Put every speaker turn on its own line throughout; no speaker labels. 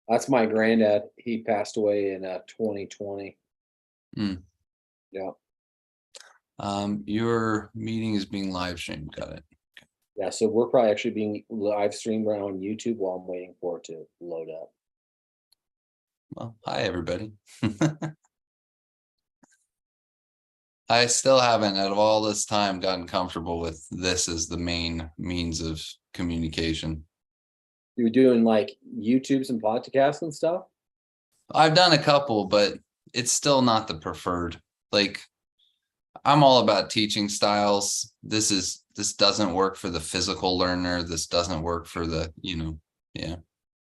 That's my granddad. He passed away in 2020.
Mm.
Yeah.
Your meeting is being live streamed. Got it.
Yeah. So we're probably actually being live streamed right on YouTube while I'm waiting for it to load up.
Well, hi everybody. I still haven't, out of all this time, gotten comfortable with this as the main means of communication.
You're doing like YouTubes and podcasts and stuff?
I've done a couple, but it's still not the preferred. Like, I'm all about teaching styles. This doesn't work for the physical learner. This doesn't work for the, yeah.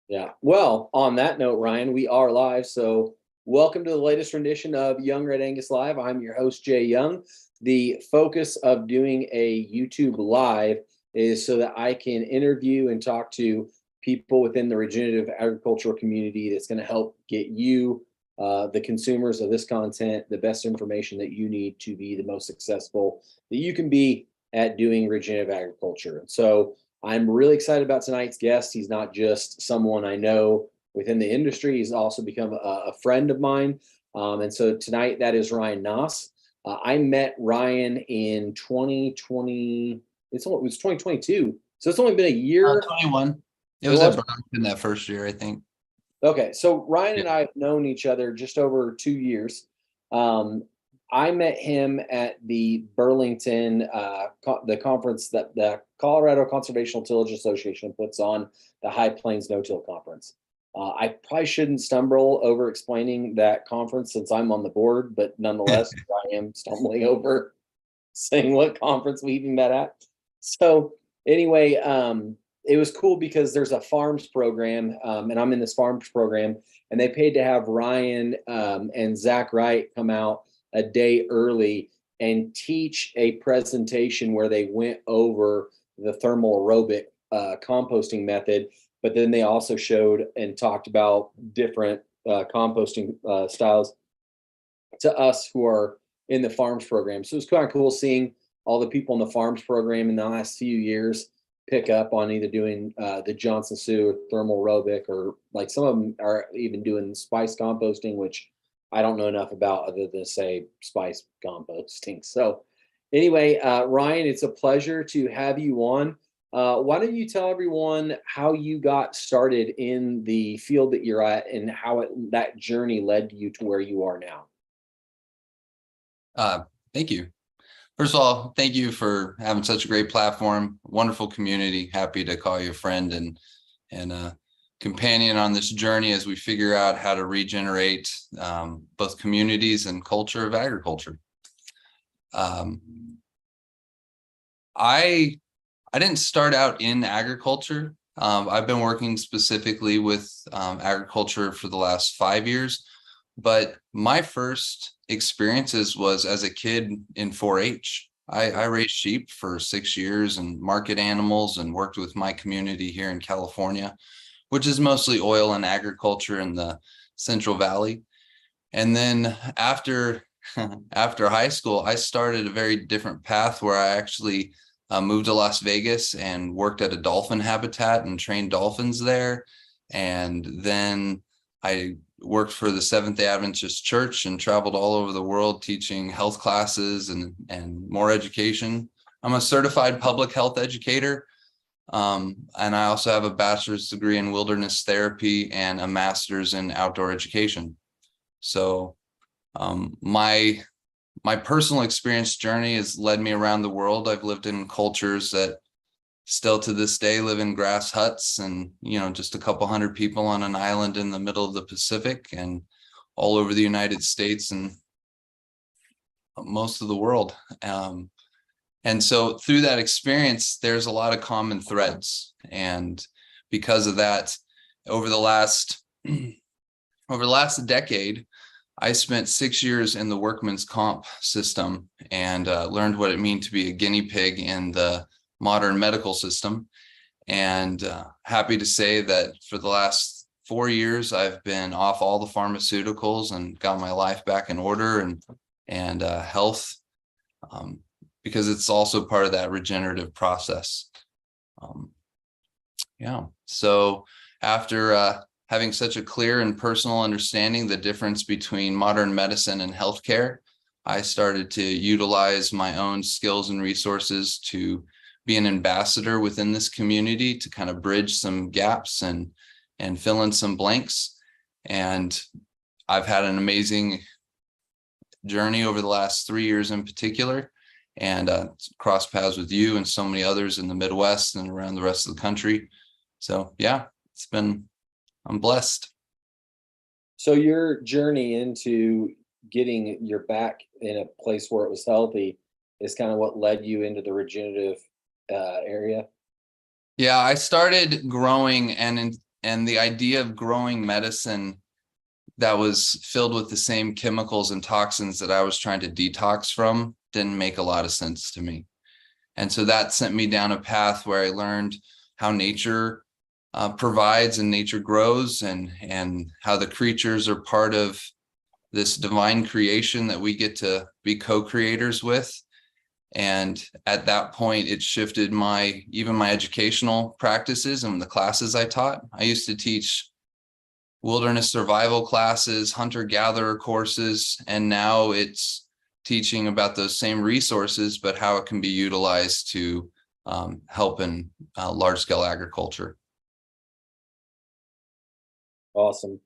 Yeah. Well, on that note, Ryan, we are live. So, welcome to the latest rendition of Young Red Angus Live. I'm your host, Jay Young. The focus of doing a YouTube Live is so that I can interview and talk to people within the regenerative agricultural community that's going to help get you, the consumers of this content, the best information that you need to be the most successful that you can be at doing regenerative agriculture. So, I'm really excited about tonight's guest. He's not just someone I know within the industry, he's also become a friend of mine. And so tonight, that is Rion Naus. I met Rion in 2020. It was 2022. So it's only been a year.
21. It
It
was at
was.
Burlington that first year, I think.
Okay. So Rion
Yeah.
and I have known each other just over 2 years. Um, I met him at the Burlington, the conference that the Colorado Conservation Tillage Association puts on, the High Plains No-Till Conference. I probably shouldn't stumble over explaining that conference since I'm on the board, but nonetheless, I am stumbling over saying what conference we even met at. So anyway, it was cool because there's a farms program, and I'm in this farms program, and they paid to have Rion and Zach Wright come out a day early and teach a presentation where they went over the thermal aerobic composting method, but then they also showed and talked about different composting styles to us who are in the farms program. So it's kind of cool seeing all the people in the farms program in the last few years pick up on either doing the Johnson Sioux or thermal aerobic, or like some of them are even doing spice composting, which I don't know enough about other than say spice composting. So anyway, Rion, it's a pleasure to have you on. Why don't you tell everyone how you got started in the field that you're at and how that journey led you to where you are now?
Thank you. First of all, thank you for having such a great platform, wonderful community. Happy to call you a friend and companion on this journey as we figure out how to regenerate both communities and culture of agriculture. I didn't start out in agriculture. I've been working specifically with agriculture for the last 5 years, but my first experiences was as a kid in 4-H. I raised sheep for 6 years and market animals and worked with my community here in California, which is mostly oil and agriculture in the Central Valley. And then after high school, I started a very different path where I actually moved to Las Vegas and worked at a dolphin habitat and trained dolphins there. And then I worked for the Seventh-day Adventist Church and traveled all over the world teaching health classes and more education. I'm a certified public health educator. And I also have a bachelor's degree in wilderness therapy and a master's in outdoor education. So my personal experience journey has led me around the world. I've lived in cultures that still to this day live in grass huts and, just a couple hundred people on an island in the middle of the Pacific and all over the United States and most of the world. And so through that experience, there's a lot of common threads. And because of that, over the last decade, I spent 6 years in the workman's comp system and learned what it means to be a guinea pig in the modern medical system. And happy to say that for the last 4 years, I've been off all the pharmaceuticals and got my life back in order and health, because it's also part of that regenerative process. Yeah. So after having such a clear and personal understanding the difference between modern medicine and healthcare, I started to utilize my own skills and resources to be an ambassador within this community to kind of bridge some gaps and fill in some blanks. And I've had an amazing journey over the last 3 years in particular, and crossed paths with you and so many others in the Midwest and around the rest of the country. So yeah, I'm blessed.
So your journey into getting your back in a place where it was healthy is kind of what led you into the regenerative area.
Yeah, I started growing, and the idea of growing medicine that was filled with the same chemicals and toxins that I was trying to detox from didn't make a lot of sense to me. And so that sent me down a path where I learned how nature provides and nature grows, and how the creatures are part of this divine creation that we get to be co-creators with. And at that point, it shifted even my educational practices and the classes I taught. I used to teach wilderness survival classes, hunter-gatherer courses, and now it's teaching about those same resources, but how it can be utilized to help in large-scale agriculture.
Awesome.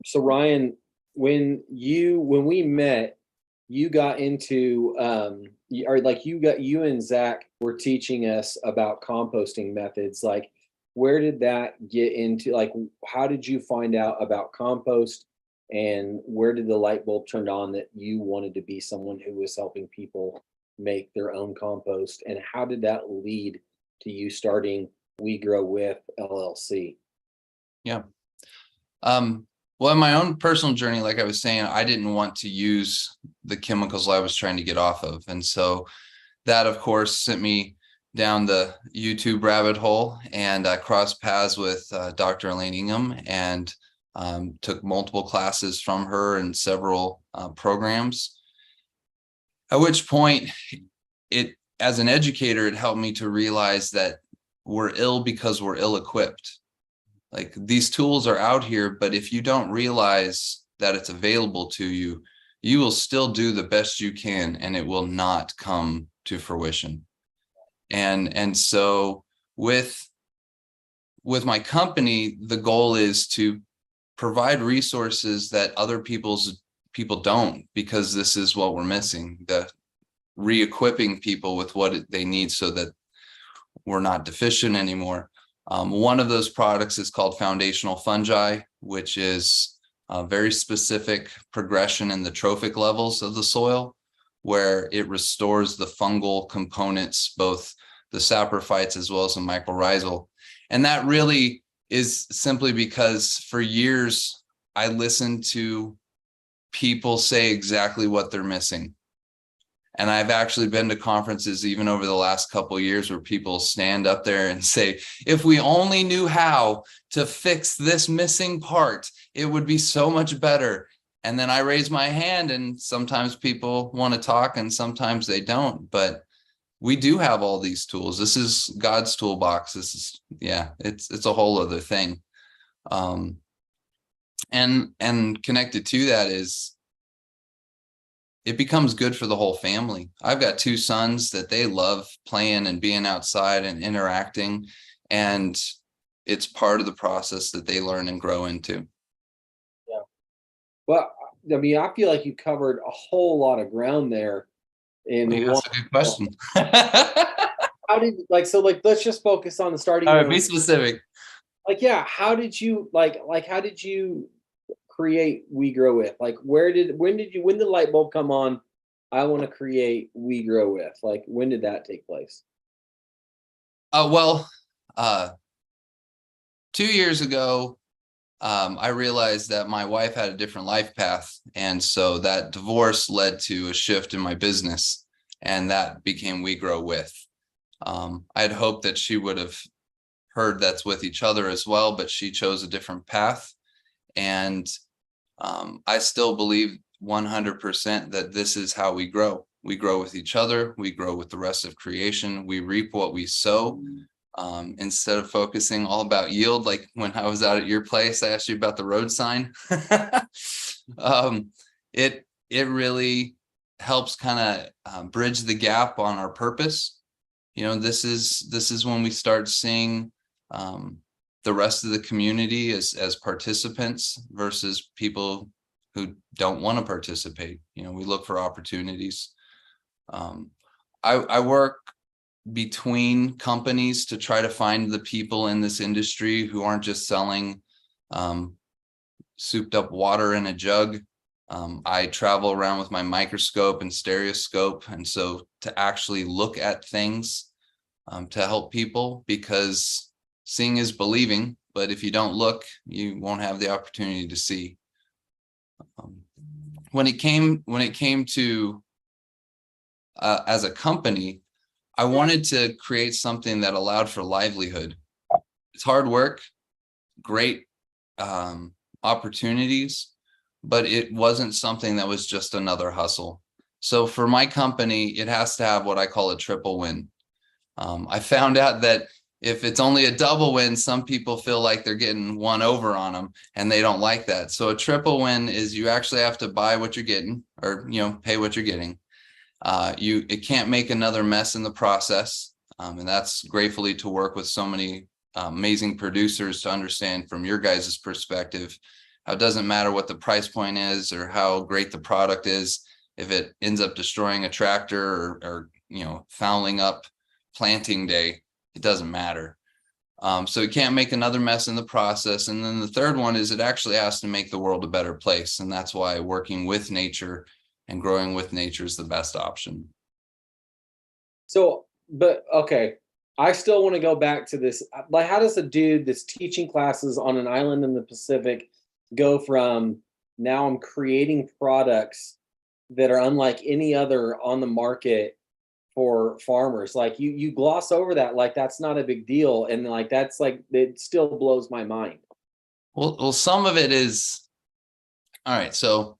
So Ryan, when we met, you got into you and Zach were teaching us about composting methods. Like, where did that get into? Like, how did you find out about compost, and where did the light bulb turn on that you wanted to be someone who was helping people make their own compost? And how did that lead to you starting We Grow With LLC?
Yeah. Well, in my own personal journey, like I was saying, I didn't want to use the chemicals I was trying to get off of. And so that, of course, sent me down the YouTube rabbit hole, and I crossed paths with Dr. Elaine Ingham, and took multiple classes from her and several programs. At which point, as an educator, it helped me to realize that we're ill because we're ill-equipped. Like, these tools are out here, but if you don't realize that it's available to you, you will still do the best you can, and it will not come to fruition. And so with my company, the goal is to provide resources that other people don't, because this is what we're missing, the re-equipping people with what they need so that we're not deficient anymore. One of those products is called foundational fungi, which is a very specific progression in the trophic levels of the soil, where it restores the fungal components, both the saprophytes as well as the mycorrhizal. And that really is simply because for years, I listened to people say exactly what they're missing. And I've actually been to conferences even over the last couple of years where people stand up there and say, if we only knew how to fix this missing part, it would be so much better. And then I raise my hand, and sometimes people want to talk and sometimes they don't. But we do have all these tools. This is God's toolbox. This is, yeah, it's a whole other thing. And connected to that is, it becomes good for the whole family. I've got 2 sons that they love playing and being outside and interacting, and it's part of the process that they learn and grow into.
Yeah. Well, I mean, I feel like you covered a whole lot of ground there in
Well,
one.
that's a good question.
How did, let's just focus on the starting.
All right, be specific.
Like, yeah, how did you create We Grow With? Like, when did the light bulb come on? I want to create We Grow With. Like, when did that take place?
Well, 2 years ago, I realized that my wife had a different life path. And so that divorce led to a shift in my business, and that became We Grow With. I had hoped that she would have heard That's With Each Other as well, but she chose a different path. And I still believe 100% that this is how we grow. We grow with each other. We grow with the rest of creation. We reap what we sow. instead of focusing all about yield. Like when I was out at your place, I asked you about the road sign. It really helps kind of bridge the gap on our purpose. You know, this is when we start seeing the rest of the community as participants versus people who don't want to participate. You know, we look for opportunities. I work between companies to try to find the people in this industry who aren't just selling souped up water in a jug. I travel around with my microscope and stereoscope, and so to actually look at things to help people, because seeing is believing, but if you don't look, you won't have the opportunity to see. When it came to as a company, I wanted to create something that allowed for livelihood. It's hard work, great opportunities, but it wasn't something that was just another hustle. So for my company, it has to have what I call a triple win. I found out that if it's only a double win, some people feel like they're getting one over on them, and they don't like that. So a triple win is you actually have to buy what you're getting, or pay what you're getting. It can't make another mess in the process, and that's gratefully to work with so many amazing producers to understand from your guys' perspective how it doesn't matter what the price point is or how great the product is. If it ends up destroying a tractor or fouling up planting day, it doesn't matter. So it can't make another mess in the process. And then the third one is it actually has to make the world a better place. And that's why working with nature and growing with nature is the best option.
So, but okay, I still want to go back to this. Like, how does a dude that's teaching classes on an island in the Pacific go from now I'm creating products that are unlike any other on the market for farmers? Like you gloss over that like that's not a big deal, and like that's like it still blows my mind.
Well, some of it is all right. So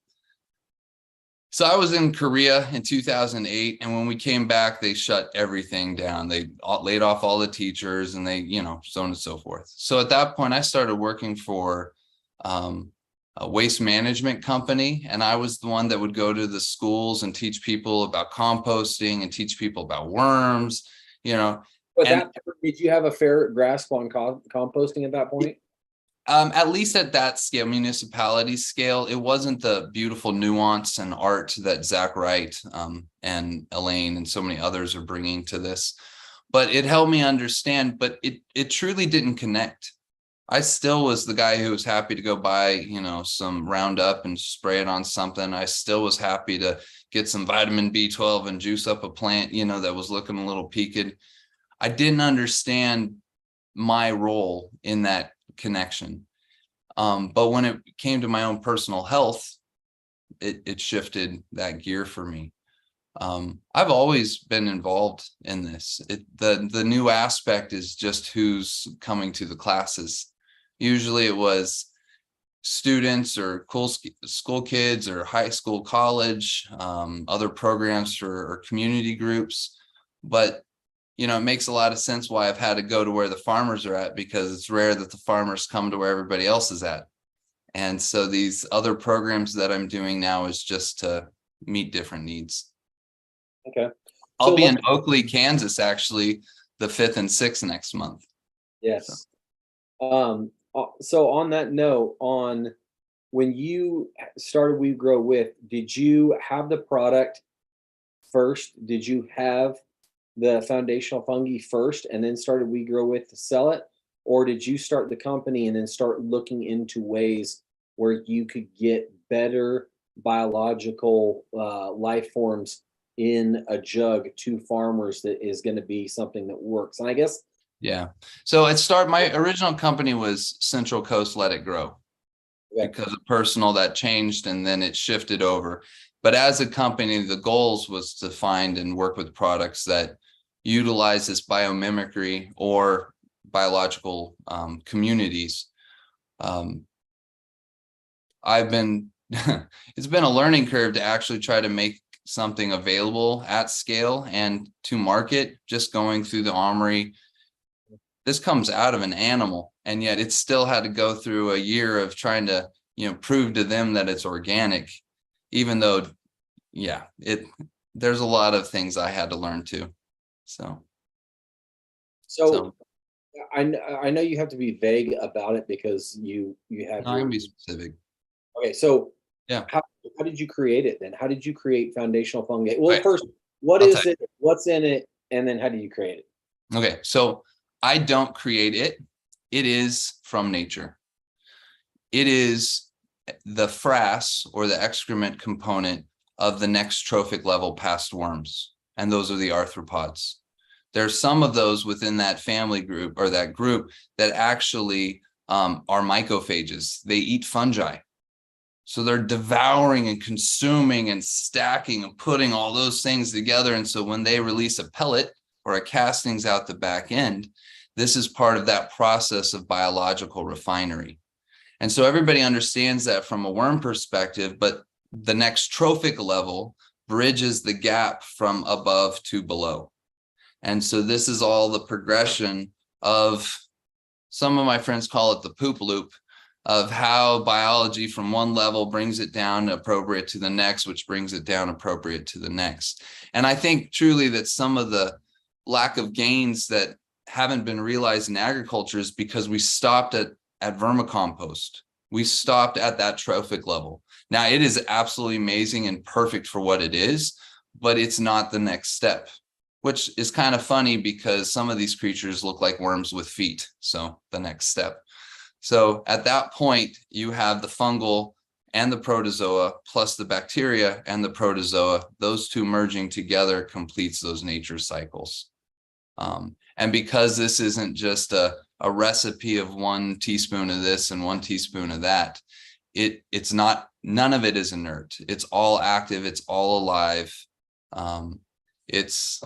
I was in Korea in 2008, and when we came back, they shut everything down. They laid off all the teachers, and they, so on and so forth. So at that point, I started working for a waste management company, and I was the one that would go to the schools and teach people about composting and teach people about worms, But
and did you have a fair grasp on composting at that point?
At least at that scale, municipality scale, it wasn't the beautiful nuance and art that Zach Wright and Elaine and so many others are bringing to this, but it helped me understand. But it truly didn't connect. I still was the guy who was happy to go buy, some Roundup and spray it on something. I still was happy to get some vitamin B12 and juice up a plant, that was looking a little peaked. I didn't understand my role in that connection. But when it came to my own personal health, it shifted that gear for me. I've always been involved in this. The new aspect is just who's coming to the classes. Usually it was students or cool school kids or high school, college, other programs or community groups. But it makes a lot of sense why I've had to go to where the farmers are at, because it's rare that the farmers come to where everybody else is at. And so these other programs that I'm doing now is just to meet different needs.
Okay.
I'll be in Oakley, Kansas, actually, the 5th and 6th next month.
Yes. So on that note, when you started We Grow With, did you have the product first? Did you have the foundational fungi first and then started We Grow With to sell it? Or did you start the company and then start looking into ways where you could get better biological life forms in a jug to farmers that is going to be something that works? And I guess
yeah. So my original company was Central Coast Let It Grow. Okay. Because of personal that changed, and then it shifted over. But as a company, the goals was to find and work with products that utilize this biomimicry or biological communities. It's been a learning curve to actually try to make something available at scale and to market. Just going through the armory this comes out of an animal, and yet it still had to go through a year of trying to, prove to them that it's organic, even though, yeah, there's a lot of things I had to learn too. So
So I know you have to be vague about it because you have
no, I can
your
be specific.
okay. So
Yeah.
how did you create it then? How did you create foundational fungi? Well,
Right.
first, what
I'll
is
tell
it? What's in it? And then how do you create it?
you. Okay. So I don't create it. It is from nature. It is the frass or the excrement component of the next trophic level past worms. And those are the arthropods. There's some of those within that family group or that group that actually are mycophages. They eat fungi. So they're devouring and consuming and stacking and putting all those things together. And so when they release a pellet or a castings out the back end, this is part of that process of biological refinery. And so everybody understands that from a worm perspective, but the next trophic level bridges the gap from above to below. And so this is all the progression of, some of my friends call it the poop loop, of how biology from one level brings it down appropriate to the next, which brings it down appropriate to the next. And I think truly that some of the lack of gains that haven't been realized in agriculture is because we stopped at vermicompost. We stopped at that trophic level. Now it is absolutely amazing and perfect for what it is, but it's not the next step, which is kind of funny because some of these creatures look like worms with feet. So the next step. So at that point, you have the fungal and the protozoa plus the bacteria and the protozoa. Those two merging together completes those nature cycles. And because this isn't just a recipe of 1 teaspoon of this and 1 teaspoon of that, it's not, none of it is inert. It's all active. It's all alive. It's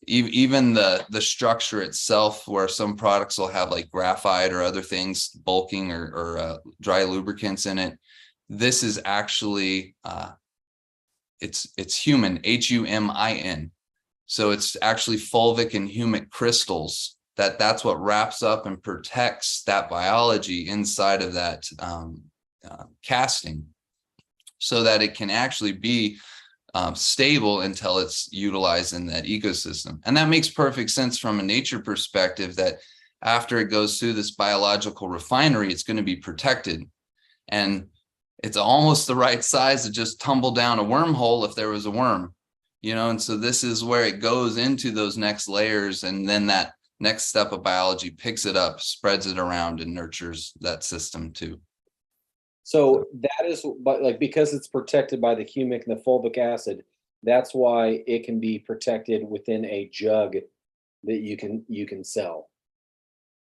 even the structure itself, where some products will have like graphite or other things bulking or dry lubricants in it. This is actually it's human, HUMIN. So it's actually fulvic and humic crystals that's what wraps up and protects that biology inside of that casting, so that it can actually be stable until it's utilized in that ecosystem. And that makes perfect sense from a nature perspective, that after it goes through this biological refinery, it's going to be protected. And it's almost the right size to just tumble down a wormhole if there was a worm, and so this is where it goes into those next layers. And then that next step of biology picks it up, spreads it around, and nurtures that system too.
So that is, but like, because it's protected by the humic and the fulvic acid, that's why it can be protected within a jug that you can sell.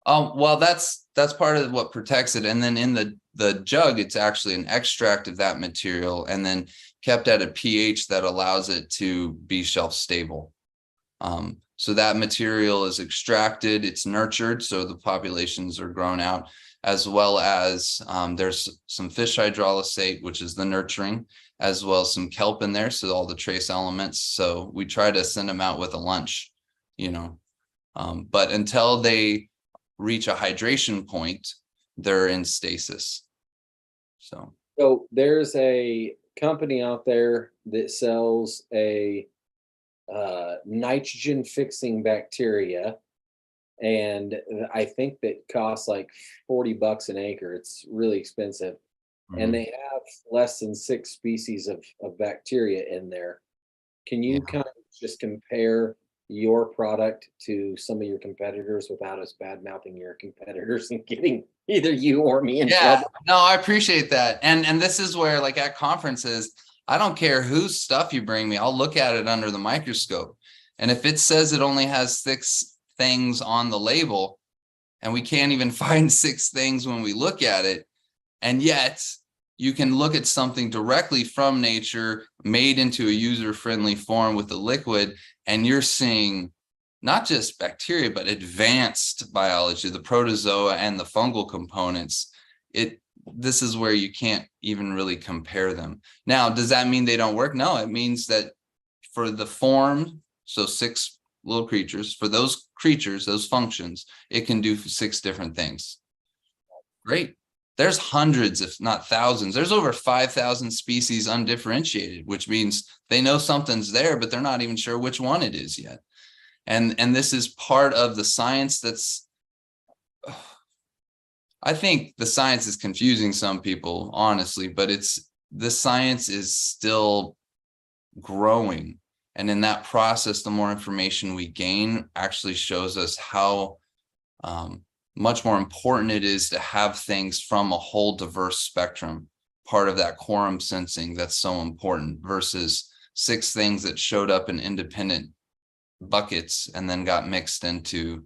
Well, that's part of what protects it. And then in the jug, it's actually an extract of that material and then kept at a pH that allows it to be shelf stable. So that material is extracted, it's nurtured, so the populations are grown out, as well as there's some fish hydrolysate, which is the nurturing, as well as some kelp in there, so all the trace elements. So we try to send them out with a lunch, but until they reach a hydration point, they're in stasis. So
there's a company out there that sells a nitrogen fixing bacteria, and I think that costs like $40 an acre. It's really expensive. And they have less than 6 species of bacteria in there. Can you kind of just compare your product to some of your competitors without us bad mouthing your competitors and getting either you or me in trouble?
No, I appreciate that. And this is where, like, at conferences, I don't care whose stuff you bring me, I'll look at it under the microscope. And if it says it only has 6 things on the label, and we can't even find 6 things when we look at it, and yet you can look at something directly from nature, made into a user-friendly form with the liquid, and you're seeing not just bacteria, but advanced biology, the protozoa and the fungal components. This is where you can't even really compare them. Now, does that mean they don't work? No, it means that for the form, so 6 little creatures. For those creatures, those functions, it can do 6 different things. Great. There's hundreds, if not thousands. There's over 5,000 species undifferentiated, which means they know something's there, but they're not even sure which one it is yet. And this is part of the science that's, I think the science is confusing some people, honestly, but the science is still growing. And in that process, the more information we gain actually shows us how much more important it is to have things from a whole diverse spectrum, part of that quorum sensing that's so important, versus 6 things that showed up in independent buckets and then got mixed into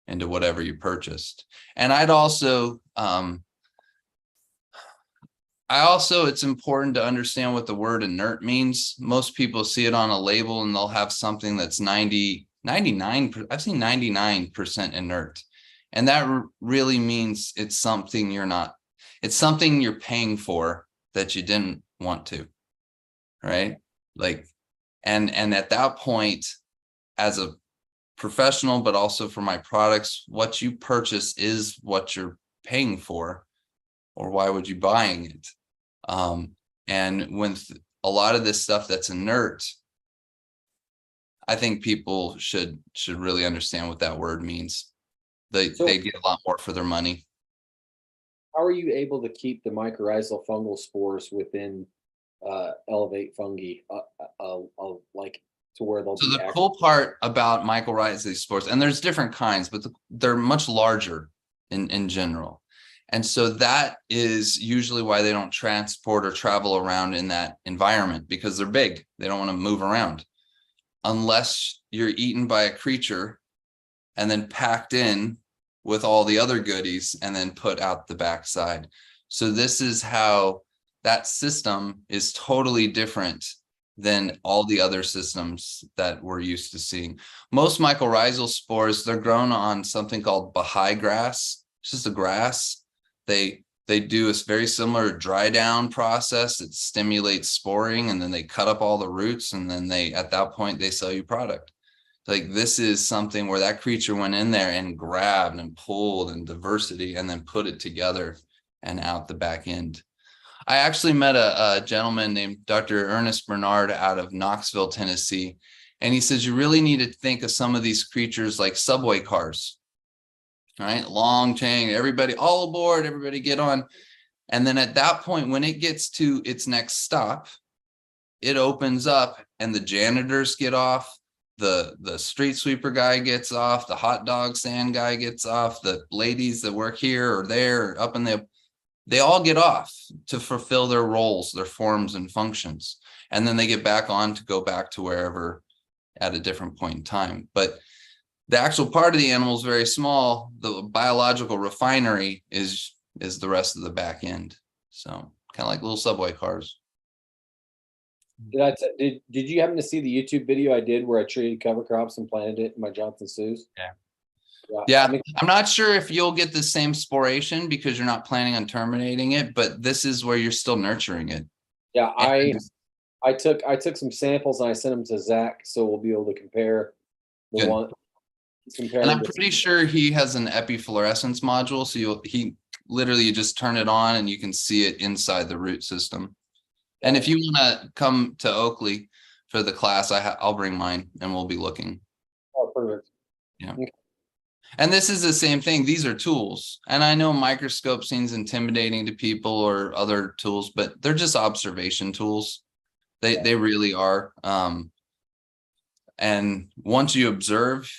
whatever you purchased. And it's important to understand what the word inert means. Most people see it on a label and they'll have something that's 99, I've seen 99% inert. And that really means it's something it's something you're paying for that you didn't want to, right? Like, and at that point, as a professional, but also for my products, what you purchase is what you're paying for, or why would you buying it? And when a lot of this stuff that's inert, I think people should really understand what that word means. They get a lot more for their money.
How are you able to keep the mycorrhizal fungal spores within Elevate fungi, like to where they'll
So
be
the cool part about mycorrhizal spores, and there's different kinds, but they're much larger in general. And so that is usually why they don't transport or travel around in that environment, because they're big. They don't want to move around unless you're eaten by a creature and then packed in with all the other goodies and then put out the backside. So this is how that system is totally different than all the other systems that we're used to seeing. Most mycorrhizal spores, they're grown on something called Baha'i grass. It's just a grass. They do a very similar dry down process. It stimulates sporing, and then they cut up all the roots, and then at that point they sell you product. Like, this is something where that creature went in there and grabbed and pulled and diversity and then put it together and out the back end. I actually met a gentleman named Dr. Ernest Bernard out of Knoxville, Tennessee. And he says, you really need to think of some of these creatures like subway cars, right? Long chain, everybody all aboard, everybody get on. And then at that point, when it gets to its next stop, it opens up and the janitors get off. The street sweeper guy gets off, the hot dog stand guy gets off, the ladies that work here or there or up in they all get off to fulfill their roles, their forms and functions. And then they get back on to go back to wherever at a different point in time. But the actual part of the animal is very small. The biological refinery is the rest of the back end. So kind of like little subway cars.
Did you happen to see the YouTube video I did where I treated cover crops and planted it in my Johnson Sue's?
Yeah. I'm not sure if you'll get the same sporation because you're not planning on terminating it, but this is where you're still nurturing it.
Yeah, I took some samples and I sent them to Zach, so we'll be able to compare the
Good.
one.
And I'm pretty sure he has an epifluorescence module, so he literally just turn it on and you can see it inside the root system. And if you want to come to Oakley for the class, I'll bring mine and we'll be looking.
Oh, perfect.
Yeah.
Okay.
And this is the same thing. These are tools. And I know microscope seems intimidating to people or other tools, but they're just observation tools. They really are. And once you observe,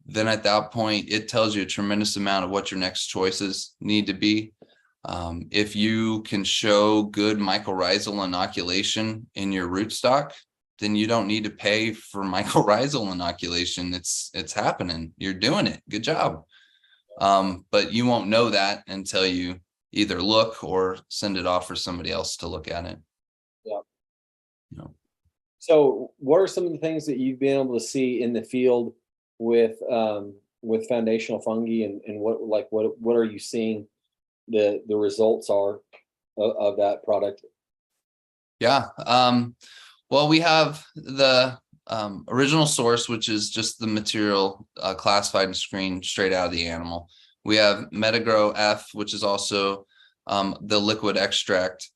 then at that point, it tells you a tremendous amount of what your next choices need to be. If you can show good mycorrhizal inoculation in your rootstock, then you don't need to pay for mycorrhizal inoculation. It's happening. You're doing it. Good job. But you won't know that until you either look or send it off for somebody else to look at it.
Yeah.
You know.
So what are some of the things that you've been able to see in the field with foundational fungi, and what are you seeing the results are of that product?
Yeah. Well, we have original source, which is just the material classified and screened straight out of the animal. We have Metagrow F, which is also the liquid extract.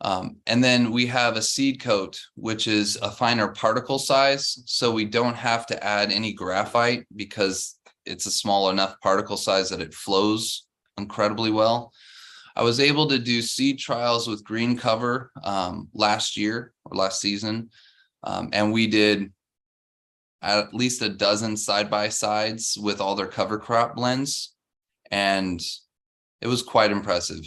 And then we have a seed coat, which is a finer particle size. So we don't have to add any graphite because it's a small enough particle size that it flows incredibly well. I was able to do seed trials with green cover last year or last season. And we did at least a dozen side-by-sides with all their cover crop blends. And it was quite impressive.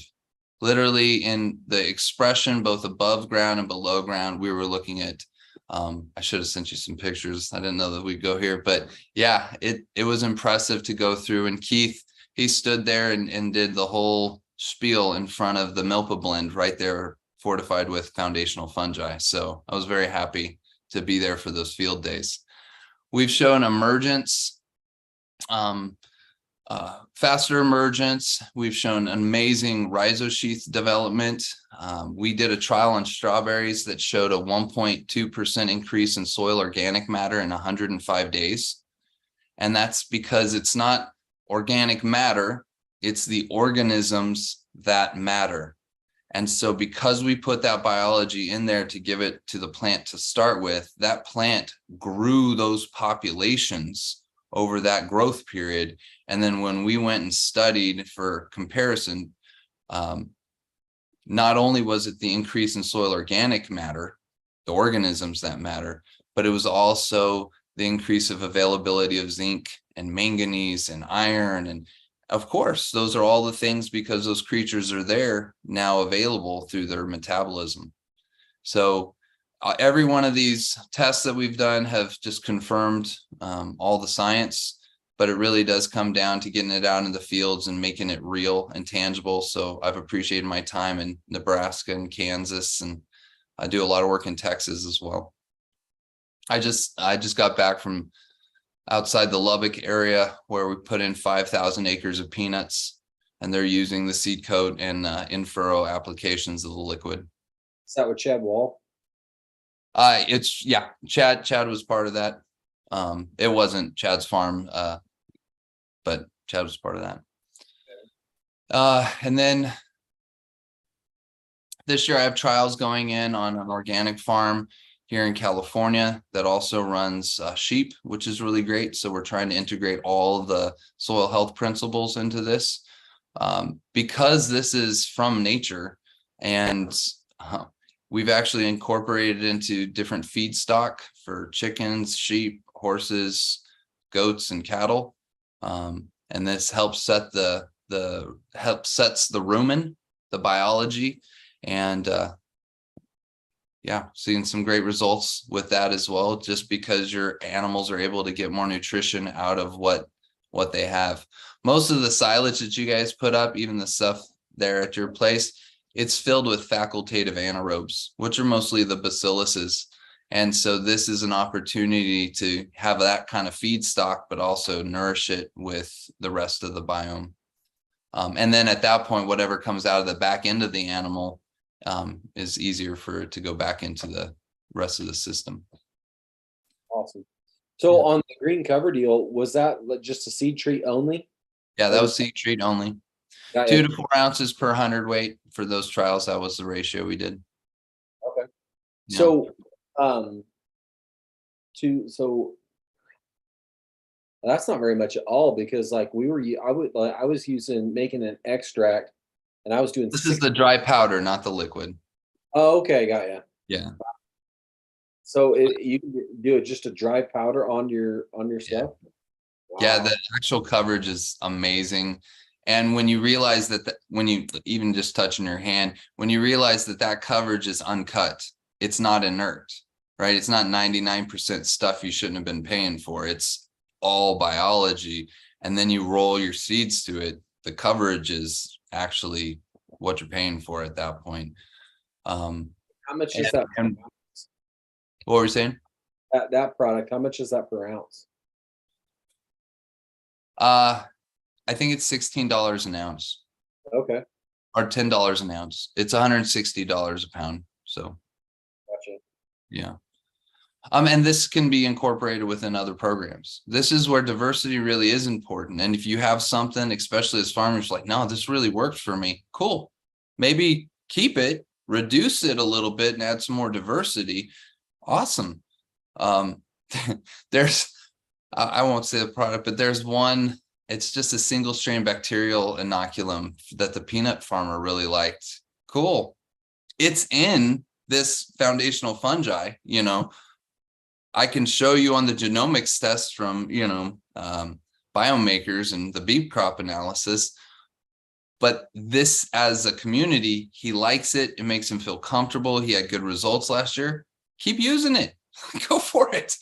Literally in the expression, both above ground and below ground, we were looking at, I should have sent you some pictures. I didn't know that we'd go here, but yeah, it was impressive to go through. And Keith, he stood there and did the whole spiel in front of the Milpa blend right there, fortified with foundational fungi. So I was very happy to be there for those field days. We've shown emergence, faster emergence. We've shown amazing rhizosheath development. We did a trial on strawberries that showed a 1.2% increase in soil organic matter in 105 days. And that's because it's not organic matter, it's the organisms that matter. And so because we put that biology in there to give it to the plant to start with, that plant grew those populations over that growth period. And then when we went and studied for comparison, not only was it the increase in soil organic matter, the organisms that matter, but it was also the increase of availability of zinc and manganese and iron. And of course, those are all the things because those creatures are there now available through their metabolism. So every one of these tests that we've done have just confirmed all the science, but it really does come down to getting it out in the fields and making it real and tangible. So I've appreciated my time in Nebraska and Kansas, and I do a lot of work in Texas as well. I just got back from outside the Lubbock area where we put in 5,000 acres of peanuts, and they're using the seed coat and in-furrow applications of the liquid.
Is that with Chad Wall?
It's yeah, Chad was part of that. It wasn't Chad's farm, but Chad was part of that. And then this year I have trials going in on an organic farm here in California that also runs sheep, which is really great. So we're trying to integrate all the soil health principles into this because this is from nature, and we've actually incorporated into different feedstock for chickens, sheep, horses, goats, and cattle. And this helps set sets the rumen, the biology, and yeah, seeing some great results with that as well, just because your animals are able to get more nutrition out of what they have. Most of the silage that you guys put up, even the stuff there at your place, it's filled with facultative anaerobes, which are mostly the bacilluses. And so this is an opportunity to have that kind of feedstock, but also nourish it with the rest of the biome. And then at that point, whatever comes out of the back end of the animal is easier for it to go back into the rest of the system.
Awesome. So on the green cover deal, was that just a seed treat only?
Yeah, that was seed treat only. 2 to 4 ounces per 100 weight for those trials. That was the ratio we did.
Okay.
Yeah.
So, that's not very much at all, because like I was making an extract, and I was doing.
This is the dry powder, not the liquid.
Oh, okay, got ya.
Yeah.
So you can do it just a dry powder on your stuff. Wow.
Yeah, the actual coverage is amazing. And when you realize that, when you even just touch in your hand, when you realize that coverage is uncut, it's not inert, right? It's not 99% stuff you shouldn't have been paying for. It's all biology. And then you roll your seeds to it. The coverage is actually what you're paying for at that point.
How much is that?
What were you saying?
That product, how much is that per ounce?
I think it's $16 an ounce.
Okay.
Or $10 an ounce. It's $160 a pound. So
gotcha.
Yeah. And this can be incorporated within other programs. This is where diversity really is important. And if you have something, especially as farmers, like, no, this really works for me, cool. Maybe keep it, reduce it a little bit, and add some more diversity. Awesome. There's, I won't say the product, but there's one, it's just a single strain bacterial inoculum that the peanut farmer really liked. Cool. It's in this foundational fungi, you know. I can show you on the genomics test from, you know, biomakers and the beef crop analysis. But this, as a community, he likes it. It makes him feel comfortable. He had good results last year. Keep using it. Go for it.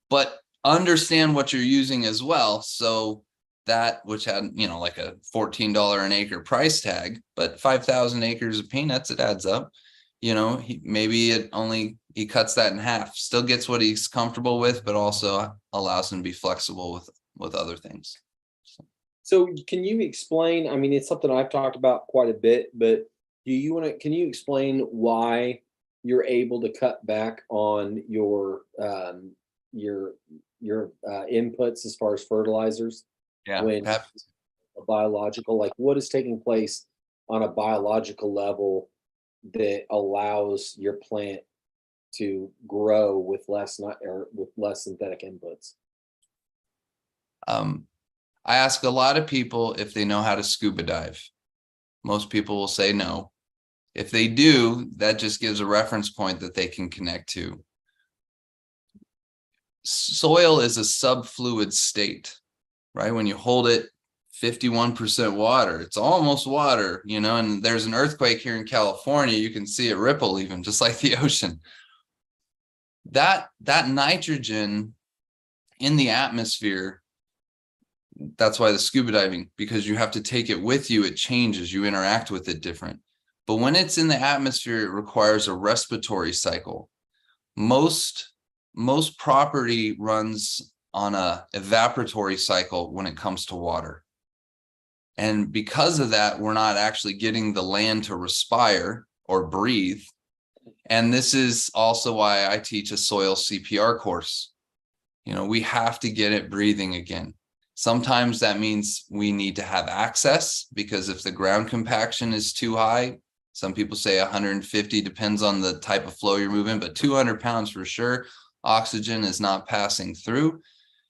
But understand what you're using as well. So that, which had, you know, like a $14 an acre price tag, but 5,000 acres of peanuts, it adds up. You know, he cuts that in half, still gets what he's comfortable with, but also allows him to be flexible with other things.
So can you explain, I mean, it's something I've talked about quite a bit, but can you explain why you're able to cut back on your inputs as far as fertilizers
Yeah,
when a biological, like what is taking place on a biological level that allows your plant to grow with less not or with less synthetic inputs?
I ask a lot of people if they know how to scuba dive. Most people will say no. If they do, that just gives a reference point that they can connect to. Soil is a subfluid state, right? When you hold it 51% water, it's almost water, you know, and there's an earthquake here in California, you can see it ripple even just like the ocean. That nitrogen in the atmosphere, that's why the scuba diving, because you have to take it with you, it changes, you interact with it different. But when it's in the atmosphere, it requires a respiratory cycle. Most property runs on a evaporatory cycle when it comes to water. And because of that, we're not actually getting the land to respire or breathe. And this is also why I teach a soil CPR course. You know, we have to get it breathing again. Sometimes that means we need to have access, because if the ground compaction is too high, some people say 150, depends on the type of flow you're moving, but 200 pounds for sure, oxygen is not passing through.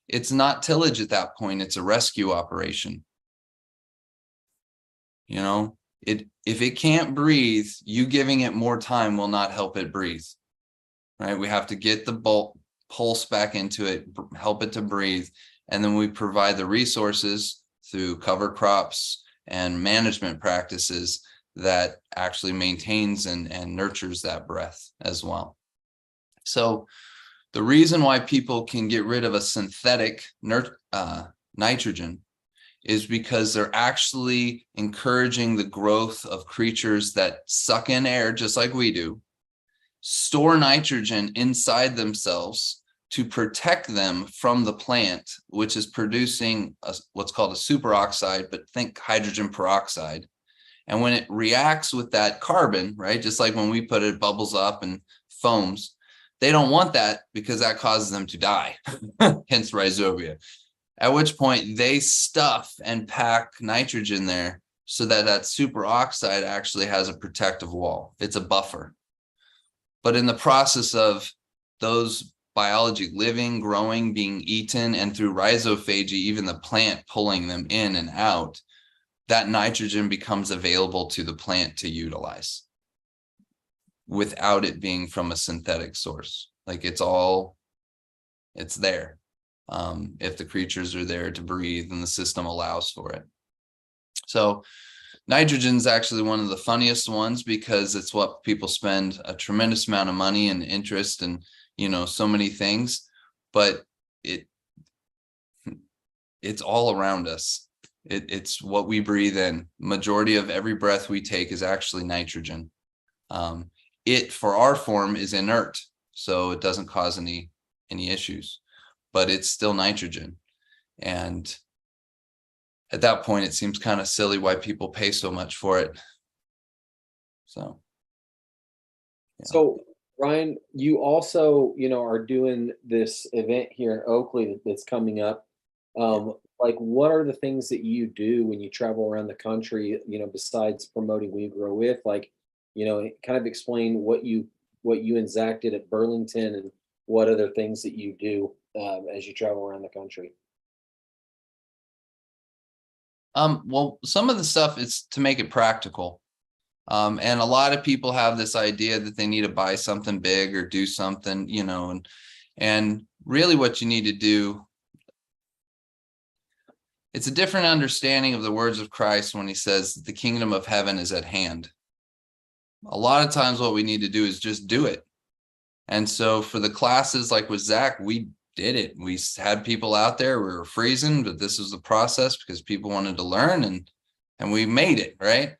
It's not tillage at that point, it's a rescue operation. You know, if it can't breathe, you giving it more time will not help it breathe, right? We have to get the pulse back into it, help it to breathe. And then we provide the resources through cover crops and management practices that actually maintains and nurtures that breath as well. So the reason why people can get rid of a synthetic nitrogen is because they're actually encouraging the growth of creatures that suck in air just like we do, store nitrogen inside themselves to protect them from the plant, which is producing what's called a superoxide, but think hydrogen peroxide. And when it reacts with that carbon, right, just like when we put it, bubbles up and foams, they don't want that because that causes them to die, hence rhizobia. At which point they stuff and pack nitrogen there so that that superoxide actually has a protective wall. It's a buffer. But in the process of those biology living, growing, being eaten, and through rhizophagy, even the plant pulling them in and out, that nitrogen becomes available to the plant to utilize without it being from a synthetic source. Like it's there. If the creatures are there to breathe and the system allows for it. So nitrogen is actually one of the funniest ones because it's what people spend a tremendous amount of money and interest and, you know, so many things, but it's all around us. It's what we breathe in. Majority of every breath we take is actually nitrogen. It, for our form, is inert, so it doesn't cause any issues, but it's still nitrogen. And at that point, it seems kind of silly why people pay so much for it. So,
yeah. So Ryan, you also, are doing this event here in Oakley that's coming up.
Yeah.
Like, what are the things that you do when you travel around the country, besides promoting We Grow With? Like, kind of explain what you and Zach did at Burlington and what other things that you do as you travel around the country.
Well, some of the stuff is to make it practical. And a lot of people have this idea that they need to buy something big or do something, and really what you need to do, it's a different understanding of the words of Christ when he says the kingdom of heaven is at hand. A lot of times what we need to do is just do it. And so for the classes like with Zach, we did it. We had people out there, we were freezing, but this was the process because people wanted to learn, and we made it, right?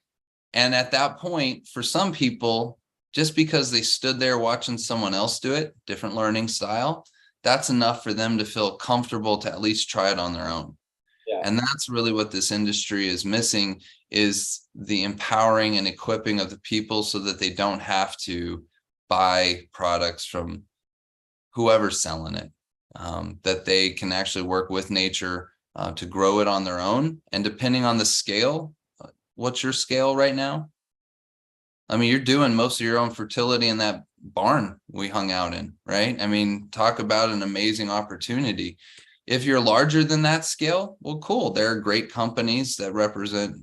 And at that point, for some people, just because they stood there watching someone else do it, different learning style, that's enough for them to feel comfortable to at least try it on their own.
Yeah.
And that's really what this industry is missing, is the empowering and equipping of the people so that they don't have to buy products from whoever's selling it, that they can actually work with nature to grow it on their own. And depending on the scale, what's your scale right now? I mean, you're doing most of your own fertility in that barn we hung out in, right? I mean, talk about an amazing opportunity. If you're larger than that scale, well, cool. There are great companies that represent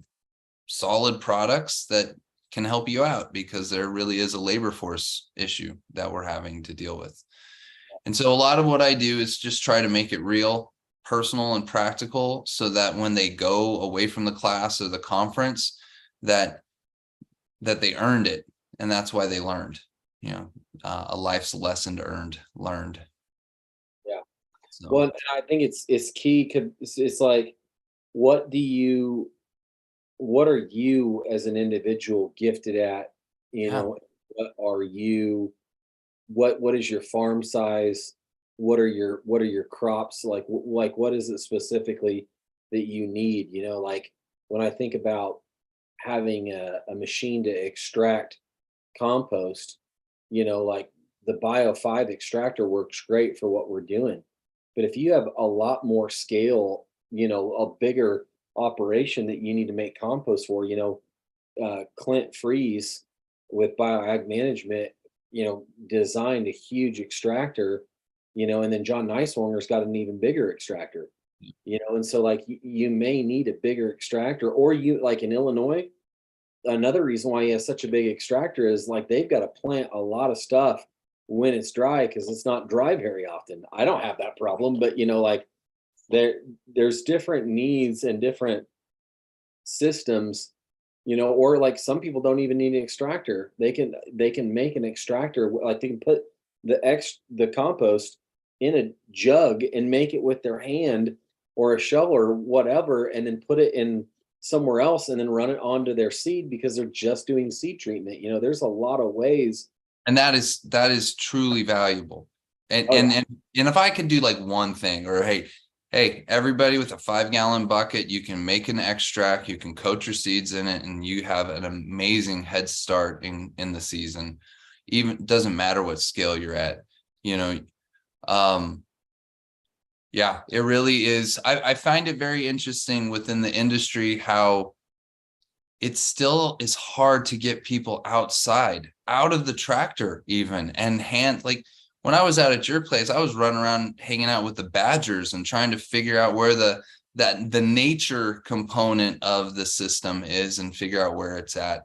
solid products that can help you out, because there really is a labor force issue that we're having to deal with. And so a lot of what I do is just try to make it real, personal, and practical, so that when they go away from the class or the conference, that they earned it, and that's why they learned. A life's lesson learned.
Yeah.
So,
Well, and I think it's key. It's like, what do you what are you as an individual gifted at?
yeah.
What are you what is your farm size? What are your crops like? Like, what is it specifically that you need? Like, when I think about having a machine to extract compost, like, the Bio 5 extractor works great for what we're doing. But if you have a lot more scale, a bigger operation that you need to make compost for, Clint Freeze with Bioag Management, designed a huge extractor, and then John Neiswanger's got an even bigger extractor, and so, like, you may need a bigger extractor, or you, like in Illinois, another reason why he has such a big extractor is, like, they've got to plant a lot of stuff when it's dry because it's not dry very often. I don't have that problem, but like, there's different needs and different systems, or like some people don't even need an extractor. They can make an extractor, like they can put the compost in a jug and make it with their hand or a shovel or whatever, and then put it in somewhere else and then run it onto their seed because they're just doing seed treatment. There's a lot of ways.
And that is truly valuable. And
Oh,
and
yeah.
and, and if I could do like one thing, or hey, everybody, with a 5-gallon bucket, you can make an extract, you can coat your seeds in it, and you have an amazing head start in the season. Even doesn't matter what scale you're at, you know. Yeah, it really is. I find it very interesting within the industry how it still is hard to get people outside, out of the tractor even, and like when I was out at your place, I was running around hanging out with the badgers and trying to figure out where the nature component of the system is and figure out where it's at.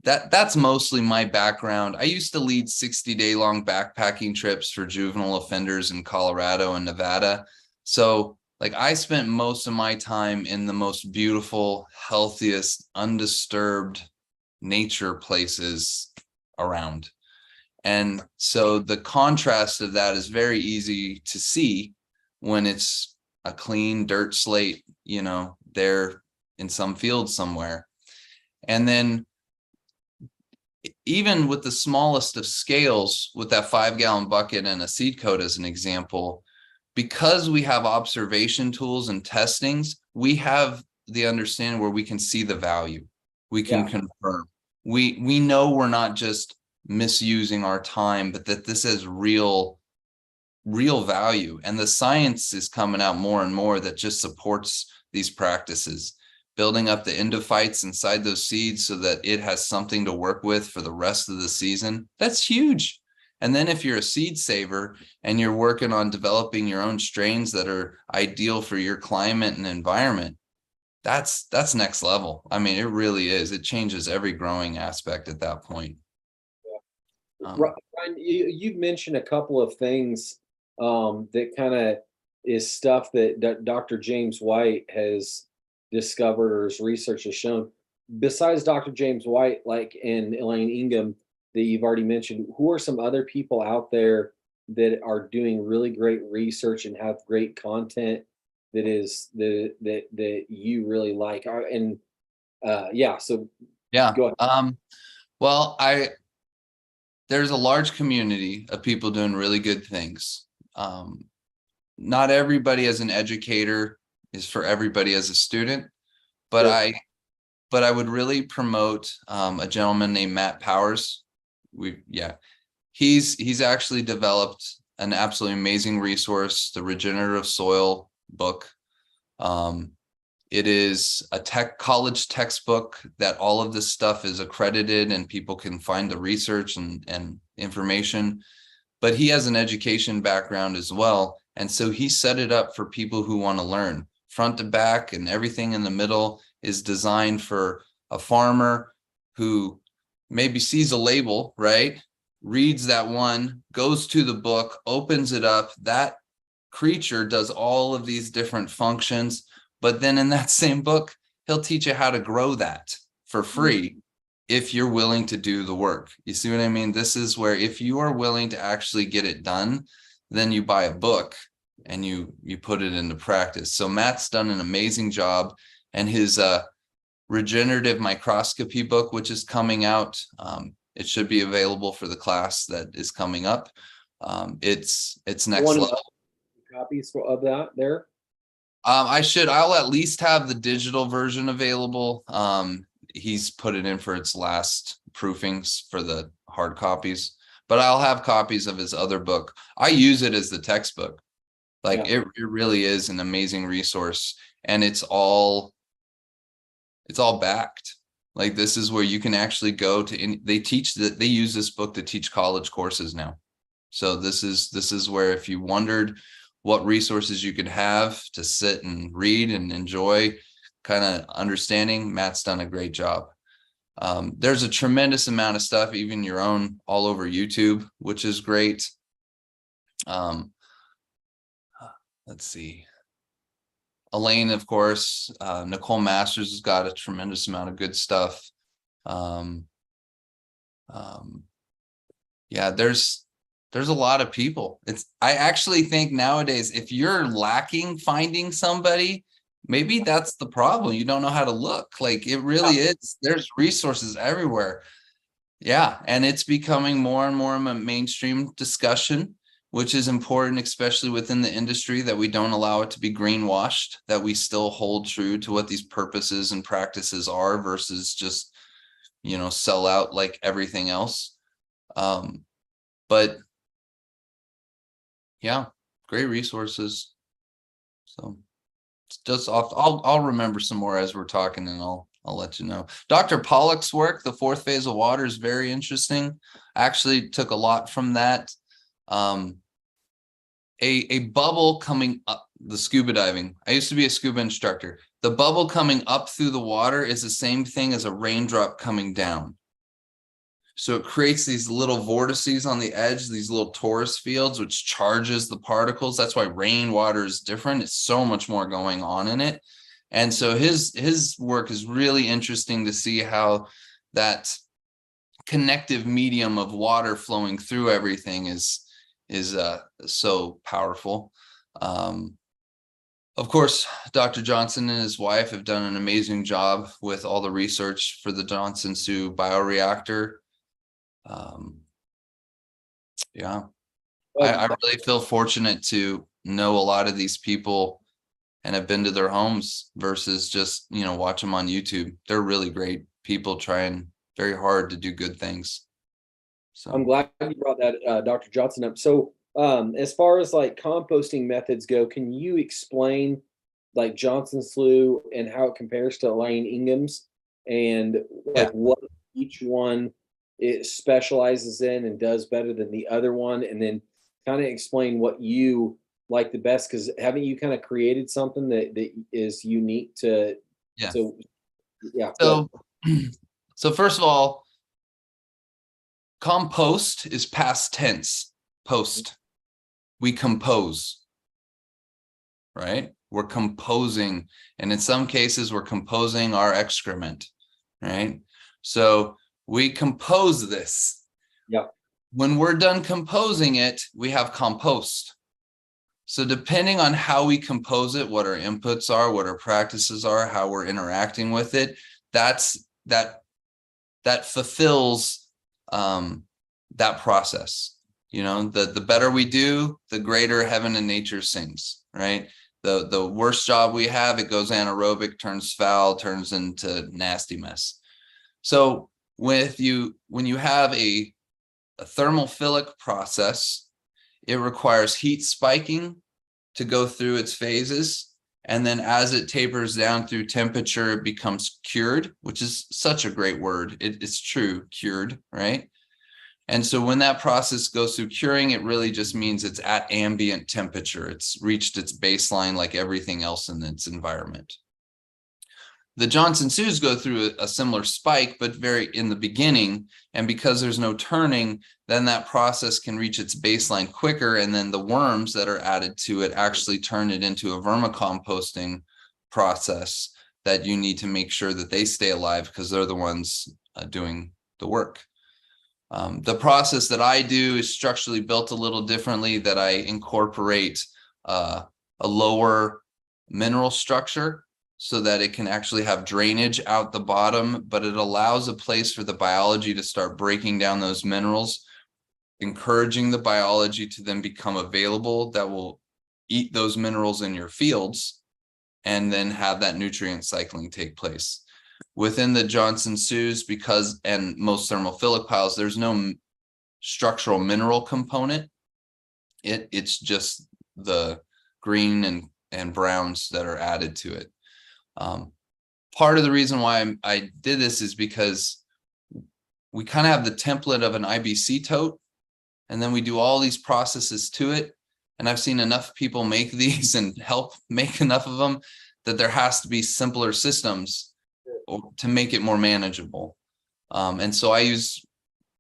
That's mostly my background. I used to lead 60-day long backpacking trips for juvenile offenders in Colorado and Nevada. So like, I spent most of my time in the most beautiful, healthiest, undisturbed nature places around. And so the contrast of that is very easy to see when it's a clean dirt slate, there in some field somewhere. And then even with the smallest of scales, with that 5-gallon bucket and a seed coat as an example, because we have observation tools and testings, we have the understanding where we can see the value. We can
Yeah.
confirm. We know we're not just misusing our time, but that this has real value. And the science is coming out more and more that just supports these practices, building up the endophytes inside those seeds so that it has something to work with for the rest of the season. That's huge. And then if you're a seed saver and you're working on developing your own strains that are ideal for your climate and environment, that's next level. I mean, it really is. It changes every growing aspect at that point.
Ryan, you've mentioned a couple of things that kind of is stuff that Dr. James White has discovered or his research has shown. Besides Dr. James White, like and Elaine Ingham that you've already mentioned, who are some other people out there that are doing really great research and have great content that is that you really like? And yeah, so
Yeah.
go ahead.
Well, there's a large community of people doing really good things. Not everybody as an educator is for everybody as a student, but
Sure.
I would really promote a gentleman named Matt Powers. He's actually developed an absolutely amazing resource, the Regenerative Soil book. It is a college textbook that all of this stuff is accredited and people can find the research and information. But he has an education background as well. And so he set it up for people who want to learn. Front to back and everything in the middle is designed for a farmer who maybe sees a label, right? Reads that one, goes to the book, opens it up. That creature does all of these different functions. But then in that same book, he'll teach you how to grow that for free if you're willing to do the work. You see what I mean? This is where if you are willing to actually get it done, then you buy a book and you put it into practice. So Matt's done an amazing job, and his regenerative microscopy book, which is coming out, it should be available for the class that is coming up. It's next level.
Copies of that there.
I'll at least have the digital version available. He's put it in for its last proofings for the hard copies, but I'll have copies of his other book. I use it as the textbook. Like it really is an amazing resource, and it's all backed. Like this is where you can actually go to, they use this book to teach college courses now. So this is where if you wondered what resources you could have to sit and read and enjoy kind of understanding, Matt's done a great job. There's a tremendous amount of stuff, even your own, all over YouTube, which is great. Let's see. Elaine, of course, Nicole Masters has got a tremendous amount of good stuff. Yeah, there's a lot of people. I actually think nowadays, if you're lacking finding somebody, maybe that's the problem. You don't know how to look. Like it really is. There's resources everywhere. Yeah. And it's becoming more and more of a mainstream discussion, which is important, especially within the industry, that we don't allow it to be greenwashed, that we still hold true to what these purposes and practices are versus just, sell out like everything else. But yeah, great resources. So it's just off. I'll remember some more as we're talking, and I'll let you know. Dr. Pollock's work, The Fourth Phase of Water, is very interesting. I actually took a lot from that. A bubble coming up, the scuba diving. I used to be a scuba instructor. The bubble coming up through the water is the same thing as a raindrop coming down. So it creates these little vortices on the edge, these little torus fields, which charges the particles. That's why rainwater is different. It's so much more going on in it. And so his work is really interesting to see how that connective medium of water flowing through everything is so powerful. Of course, Dr. Johnson and his wife have done an amazing job with all the research for the Johnson Sioux bioreactor. Yeah, I really feel fortunate to know a lot of these people and have been to their homes versus just, watch them on YouTube. They're really great people trying very hard to do good things.
I'm
So
glad you brought that, Dr. Johnson up. So, as far as like composting methods go, can you explain like Johnson Slough and how it compares to Elaine Ingham's and
yeah,
like what each one it specializes in and does better than the other one? And then kind of explain what you like the best because haven't you kind of created something that is unique
yeah.
to yeah, go ahead.
So so first of all, compost is past tense. Post. We compose, right? We're composing, and in some cases, we're composing our excrement, right? So we compose this.
Yeah.
When we're done composing it, we have compost. So depending on how we compose it, what our inputs are, what our practices are, how we're interacting with it, that's that fulfills that process. You know, the better we do, the greater heaven and nature sings, right? The worst job we have, it goes anaerobic, turns foul, turns into nasty mess. So when you have a thermophilic process, it requires heat spiking to go through its phases. And then as it tapers down through temperature, it becomes cured, which is such a great word. It's true, cured, right? And so when that process goes through curing, it really just means it's at ambient temperature. It's reached its baseline like everything else in its environment. The Johnson Sues go through a similar spike, but very in the beginning. And because there's no turning, then that process can reach its baseline quicker. And then the worms that are added to it actually turn it into a vermicomposting process that you need to make sure that they stay alive because they're the ones doing the work. The process that I do is structurally built a little differently, that I incorporate a lower mineral structure so that it can actually have drainage out the bottom, but it allows a place for the biology to start breaking down those minerals, encouraging the biology to then become available that will eat those minerals in your fields and then have that nutrient cycling take place. Within the Johnson Sues, and most thermophilic piles, there's no structural mineral component. It's just the green and browns that are added to it. Part of the reason why I did this is because we kind of have the template of an IBC tote, and then we do all these processes to it. And I've seen enough people make these and help make enough of them that there has to be simpler systems to make it more manageable. And so I use,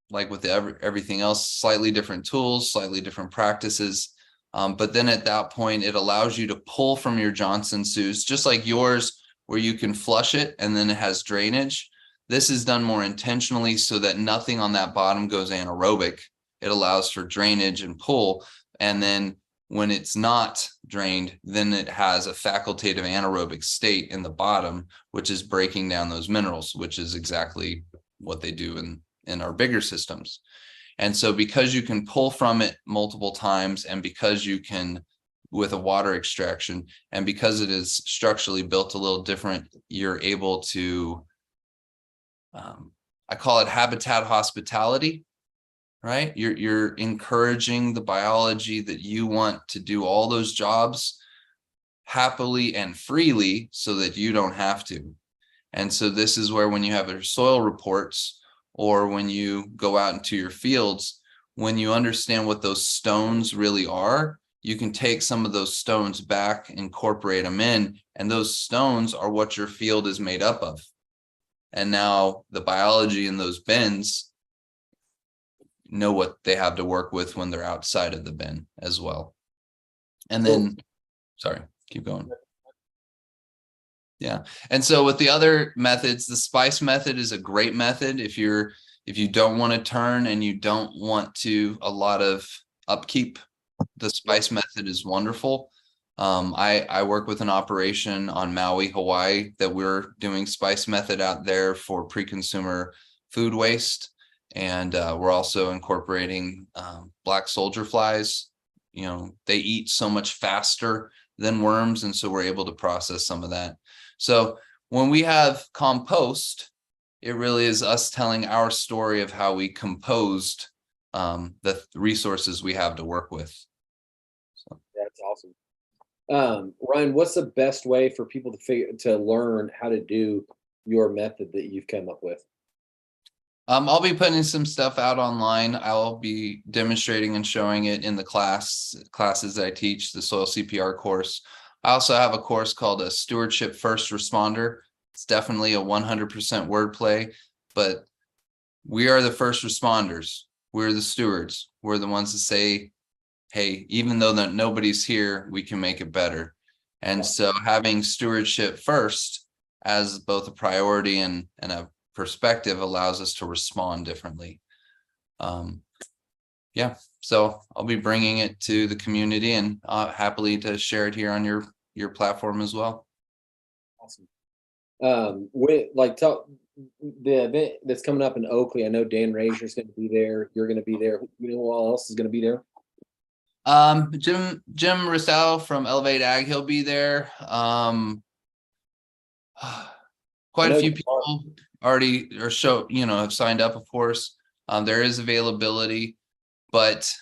like with everything else, slightly different tools, slightly different practices. But then at that point, it allows you to pull from your Johnson Sues, just like yours, where you can flush it and then it has drainage. This is done more intentionally so that nothing on that bottom goes anaerobic. It allows for drainage and pull. And then when it's not drained, then it has a facultative anaerobic state in the bottom, which is breaking down those minerals, which is exactly what they do in our bigger systems. And so because you can pull from it multiple times, and because you can with a water extraction, and because it is structurally built a little different, you're able to, I call it habitat hospitality, right? You're encouraging the biology that you want to do all those jobs happily and freely so that you don't have to. And so this is where, when you have your soil reports or when you go out into your fields, when you understand what those stones really are, you can take some of those stones back, incorporate them in, and those stones are what your field is made up of. And now the biology in those bins know what they have to work with when they're outside of the bin as well. And then, sorry, keep going. Yeah. And so with the other methods, the spice method is a great method if you don't want to turn and you don't want to a lot of upkeep. The spice method is wonderful. I work with an operation on Maui, Hawaii, that we're doing spice method out there for pre-consumer food waste. And we're also incorporating black soldier flies. You know, they eat so much faster than worms. And so we're able to process some of that. So when we have compost, it really is us telling our story of how we composed the resources we have to work with. So.
That's awesome. Ryan, what's the best way for people to learn how to do your method that you've come up with?
I'll be putting some stuff out online. I'll be demonstrating and showing it in the classes that I teach, the soil CPR course. I also have a course called a Stewardship First Responder. It's definitely a 100% wordplay, but we are the first responders. We're the stewards. We're the ones that say, hey, even though that nobody's here, we can make it better. And so having stewardship first as both a priority and a perspective allows us to respond differently. Yeah, so I'll be bringing it to the community and happily to share it here on your platform as well.
Awesome. Tell the event that's coming up in Oakley. I know Dan Razor's going to be there. You're going to be there. You know who else is going to be there?
Jim Russell from Elevate Ag, he'll be there. Quite a few people already have signed up, of course. There is availability, but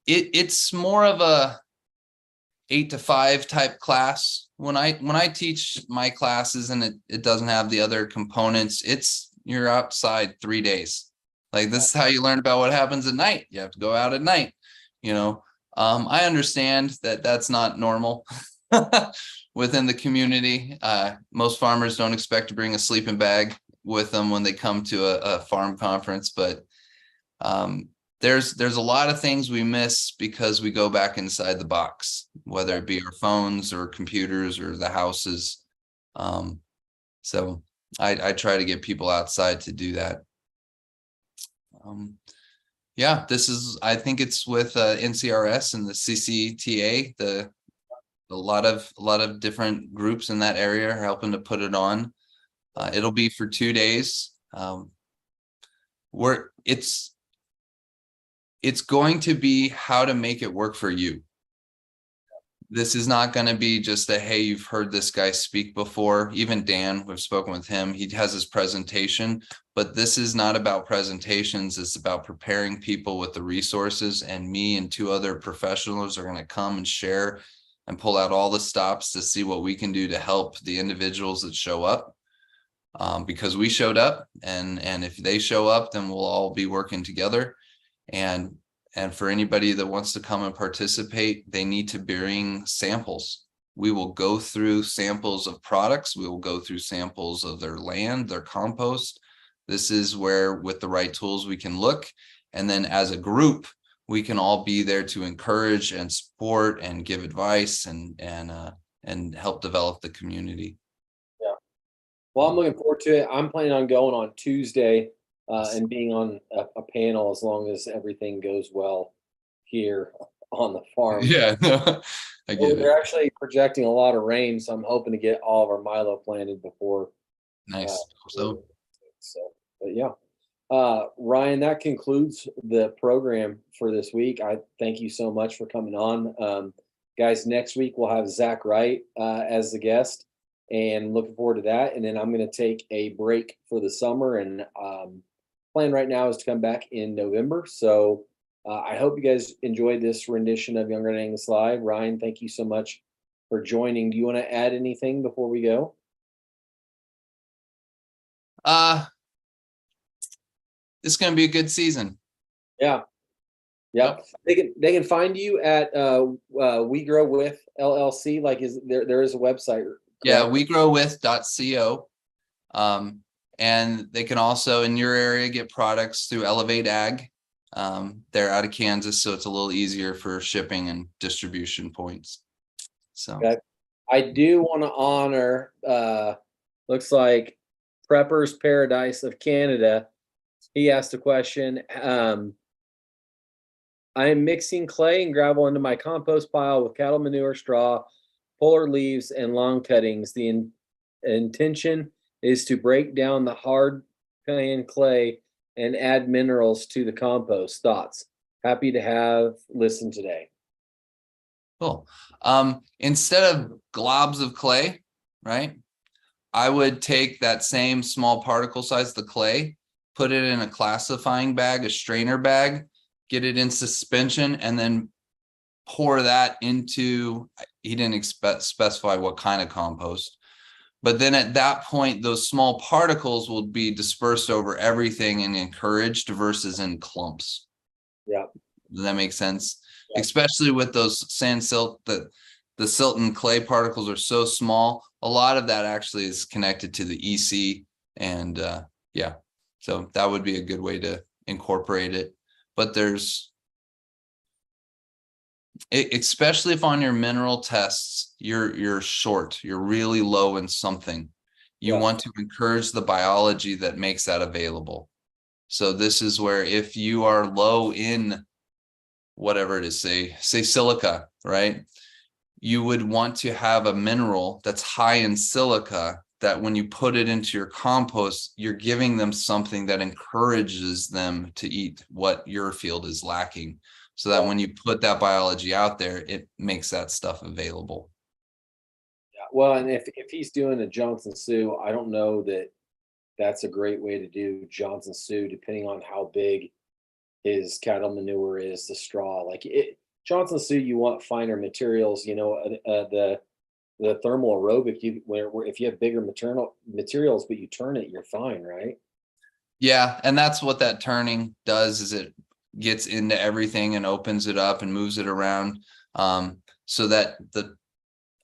it's more of a 8 to 5 type class. When I teach my classes and it doesn't have the other components, you're outside 3 days. Like, this is how you learn about what happens at night. You have to go out at night. I understand that that's not normal within the community. Most farmers don't expect to bring a sleeping bag with them when they come to a farm conference, but there's a lot of things we miss because we go back inside the box, whether it be our phones or computers or the houses. So I try to get people outside to do that. Yeah, I think it's with NCRS and the CCTA. A lot of different groups in that area are helping to put it on. It'll be for 2 days. It's going to be how to make it work for you. This is not going to be just a, hey, you've heard this guy speak before. Even Dan, we've spoken with him. He has his presentation, but this is not about presentations. It's about preparing people with the resources, and me and 2 other professionals are going to come and share and pull out all the stops to see what we can do to help the individuals that show up. Because we showed up, and if they show up, then we'll all be working together. And for anybody that wants to come and participate, they need to bring samples. We will go through samples of products. We will go through samples of their land, their compost. This is where, with the right tools, we can look. And then as a group, we can all be there to encourage and support and give advice and help develop the community.
Yeah. Well, I'm looking forward to it. I'm planning on going on Tuesday and being on a panel as long as everything goes well here on the farm.
Yeah, no, I get it.
They're actually projecting a lot of rain, so I'm hoping to get all of our milo planted before.
Nice.
But yeah. Ryan, that concludes the program for this week. I thank you so much for coming on. Guys, next week we'll have Zach Wright as the guest, and looking forward to that. And then I'm going to take a break for the summer, and plan right now is to come back in November. So I hope you guys enjoyed this rendition of Younger than Angus Live. Ryan, thank you so much for joining. Do you want to add anything before we go?
It's going to be a good season.
Yeah. Yep. They can find you at We Grow With LLC. Like, there is a website? Correct?
Yeah, wegrowwith.co. And they can also, in your area, get products through Elevate Ag. They're out of Kansas, so it's a little easier for shipping and distribution points. So
okay. I do want to honor, looks like Prepper's Paradise of Canada. He asked a question. I am mixing clay and gravel into my compost pile with cattle manure, straw, polar leaves, and lawn cuttings. The intention is to break down the hard pan clay and add minerals to the compost. Thoughts? Happy to have listened today.
Cool. Instead of globs of clay, right, I would take that same small particle size, the clay, put it in a classifying bag, a strainer bag, get it in suspension, and then pour that into, he didn't specify what kind of compost. But then at that point, those small particles will be dispersed over everything and encouraged versus in clumps.
Yeah.
Does that make sense?
Yeah.
Especially with those sand silt, the silt and clay particles are so small. A lot of that actually is connected to the EC, and yeah, so that would be a good way to incorporate it. But there's, especially if on your mineral tests you're short, you're really low in something, you want to encourage the biology that makes that available. So this is where, if you are low in whatever it is, say silica, right, you would want to have a mineral that's high in silica, that when you put it into your compost, you're giving them something that encourages them to eat what your field is lacking, so that when you put that biology out there, it makes that stuff available.
Yeah. Well, and if he's doing a Johnson Sioux, I don't know that that's a great way to do Johnson Sioux, depending on how big his cattle manure is, the straw. Like it, Johnson Sioux, you want finer materials. You know, the thermal aerobic, where if you have bigger materials, but you turn it, you're fine, right?
Yeah, and that's what that turning does, is it gets into everything and opens it up and moves it around, so that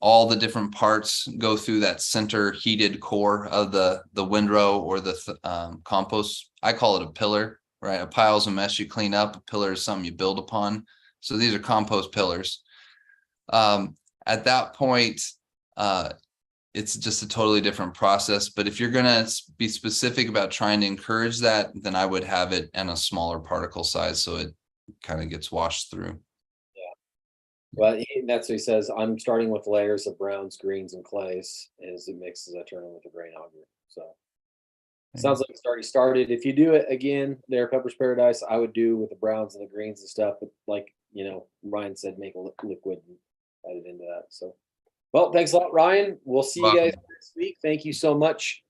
all the different parts go through that center heated core of the windrow, or the compost. I call it a pillar, right? A pile's a mess you clean up. A pillar is something you build upon. So these are compost pillars. At that point, it's just a totally different process. But if you're going to be specific about trying to encourage that, then I would have it in a smaller particle size, so it kind of gets washed through.
Yeah. Well, that's what he says. I'm starting with layers of browns, greens, and clays as it mixes. I turn it with a grain auger. So sounds like it's already started. If you do it again there, Pepper's Paradise, I would do with the browns and the greens and stuff. But like, Ryan said, make a liquid and add it into that. So, well, thanks a lot, Ryan. We'll see you guys
Welcome.
next week. Thank you so much